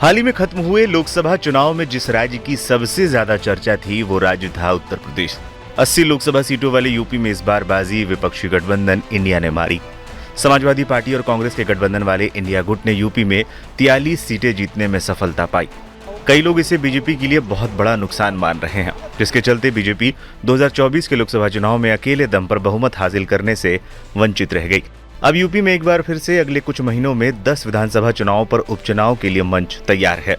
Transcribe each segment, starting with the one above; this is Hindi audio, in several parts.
हाल ही में खत्म हुए लोकसभा चुनाव में जिस राज्य की सबसे ज्यादा चर्चा थी वो राज्य था उत्तर प्रदेश। 80 लोकसभा सीटों वाले यूपी में इस बार बाजी विपक्षी गठबंधन इंडिया ने मारी। समाजवादी पार्टी और कांग्रेस के गठबंधन वाले इंडिया गुट ने यूपी में 43 सीटें जीतने में सफलता पाई। कई लोग इसे बीजेपी के लिए बहुत बड़ा नुकसान मान रहे हैं, जिसके चलते बीजेपी 2024 के लोकसभा चुनाव में अकेले दम पर बहुमत हासिल करने से वंचित रह गई। अब यूपी में एक बार फिर से अगले कुछ महीनों में 10 विधानसभा चुनावों पर उपचुनाव के लिए मंच तैयार है।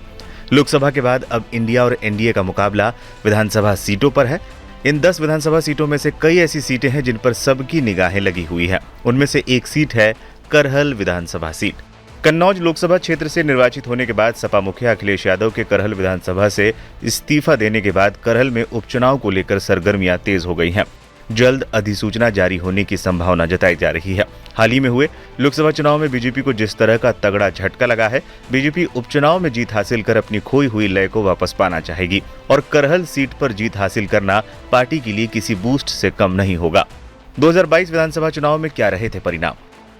लोकसभा के बाद अब इंडिया और एनडीए का मुकाबला विधानसभा सीटों पर है। इन 10 विधानसभा सीटों में से कई ऐसी सीटें हैं जिन पर सबकी निगाहें लगी हुई है। उनमें से एक सीट है करहल विधानसभा सीट। कन्नौज लोकसभा क्षेत्र से निर्वाचित होने के बाद सपा मुखिया अखिलेश यादव के करहल विधानसभा से इस्तीफा देने के बाद करहल में उपचुनाव को लेकर सरगर्मियां तेज हो गई हैं। जल्द अधिसूचना जारी होने की संभावना जताई जा रही है। हाल ही में हुए लोकसभा चुनाव में बीजेपी को जिस तरह का तगड़ा झटका लगा है, बीजेपी उपचुनाव में जीत हासिल कर अपनी खोई हुई लय को वापस पाना चाहेगी और करहल सीट पर जीत हासिल करना पार्टी के लिए किसी बूस्ट से कम नहीं होगा। 2022 विधानसभा चुनाव में क्या रहे थे परिणाम?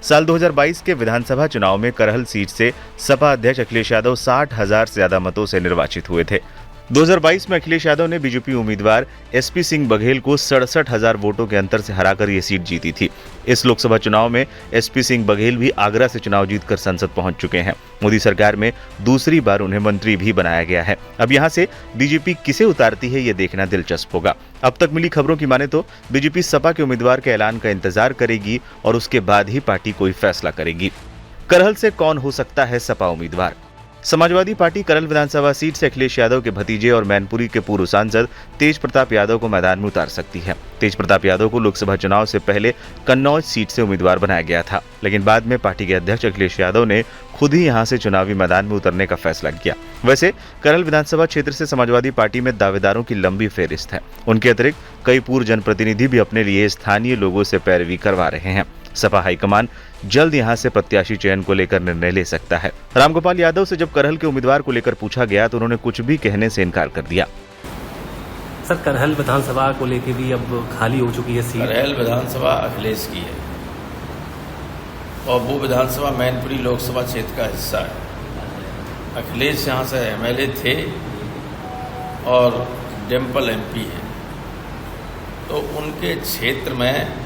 साल 2022 के विधानसभा चुनाव में करहल सीट से सपा अध्यक्ष अखिलेश यादव 60,000 से ज्यादा मतों से निर्वाचित हुए थे। 2022 में अखिलेश यादव ने बीजेपी उम्मीदवार एसपी सिंह बघेल को 67,000 वोटों के अंतर से हराकर ये सीट जीती थी। इस लोकसभा चुनाव में एसपी सिंह बघेल भी आगरा से चुनाव जीतकर संसद पहुंच चुके हैं। मोदी सरकार में दूसरी बार उन्हें मंत्री भी बनाया गया है। अब यहां से बीजेपी किसे उतारती है ये देखना दिलचस्प होगा। अब तक मिली खबरों की माने तो बीजेपी सपा के उम्मीदवार के ऐलान का इंतजार करेगी और उसके बाद ही पार्टी कोई फैसला करेगी। करहल से कौन हो सकता है सपा उम्मीदवार? समाजवादी पार्टी करहल विधानसभा सीट से अखिलेश यादव के भतीजे और मैनपुरी के पूर्व सांसद तेज प्रताप यादव को मैदान में उतार सकती है। तेज प्रताप यादव को लोकसभा चुनाव से पहले कन्नौज सीट से उम्मीदवार बनाया गया था, लेकिन बाद में पार्टी के अध्यक्ष अखिलेश यादव ने खुद ही यहां से चुनावी मैदान में उतरने का फैसला किया। वैसे करहल विधानसभा क्षेत्र से समाजवादी पार्टी में दावेदारों की लंबी फेहरिस्त है। उनके अतिरिक्त कई पूर्व जनप्रतिनिधि भी अपने लिए स्थानीय लोगों से पैरवी करवा रहे हैं। सपा हाईकमान जल्द यहां से प्रत्याशी चयन को लेकर निर्णय ले सकता है। रामगोपाल यादव से जब करहल के उम्मीदवार को लेकर पूछा गया तो उन्होंने कुछ भी कहने से इनकार कर दिया। सर, करहल विधानसभा को लेकर भी अब खाली हो चुकी है सीट। करहल विधानसभा अखिलेश की है और वो विधानसभा मैनपुरी लोकसभा क्षेत्र का हिस्सा है। अखिलेश यहाँ से एमएलए थे और डिम्पल एमपी है, तो उनके क्षेत्र में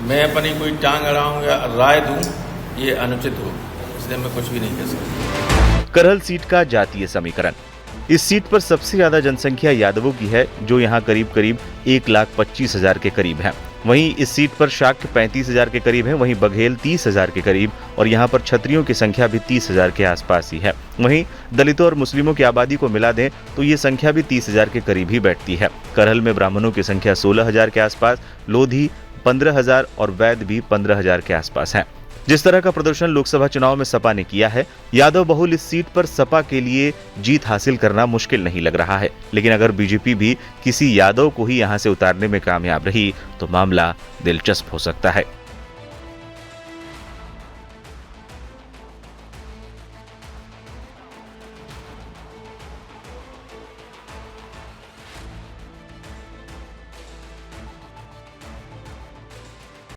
मैं अपनी कोई टांग अड़ाऊं या राय दूं ये अनुचित हो, इसलिए मैं कुछ भी नहीं कह सकता। करहल सीट का जातीय समीकरण। इस सीट पर सबसे ज्यादा जनसंख्या यादवों की है, जो यहाँ करीब 1,25,000 के करीब है। वहीं इस सीट पर शाक्य 35,000 के करीब है, वहीं बघेल 30,000 के करीब और यहाँ पर क्षत्रियों की संख्या भी 30,000 के आसपास ही है। वहीं दलितों और मुस्लिमों की आबादी को मिला दें तो ये संख्या भी 30,000 के करीब ही बैठती है। करहल में ब्राह्मणों की संख्या 16,000 के आसपास, लोधी 15,000 और वैद्य भी 15,000 के आसपास हैं। जिस तरह का प्रदर्शन लोकसभा चुनाव में सपा ने किया है, यादव बहुल इस सीट पर सपा के लिए जीत हासिल करना मुश्किल नहीं लग रहा है। लेकिन अगर बीजेपी भी किसी यादव को ही यहां से उतारने में कामयाब रही तो मामला दिलचस्प हो सकता है।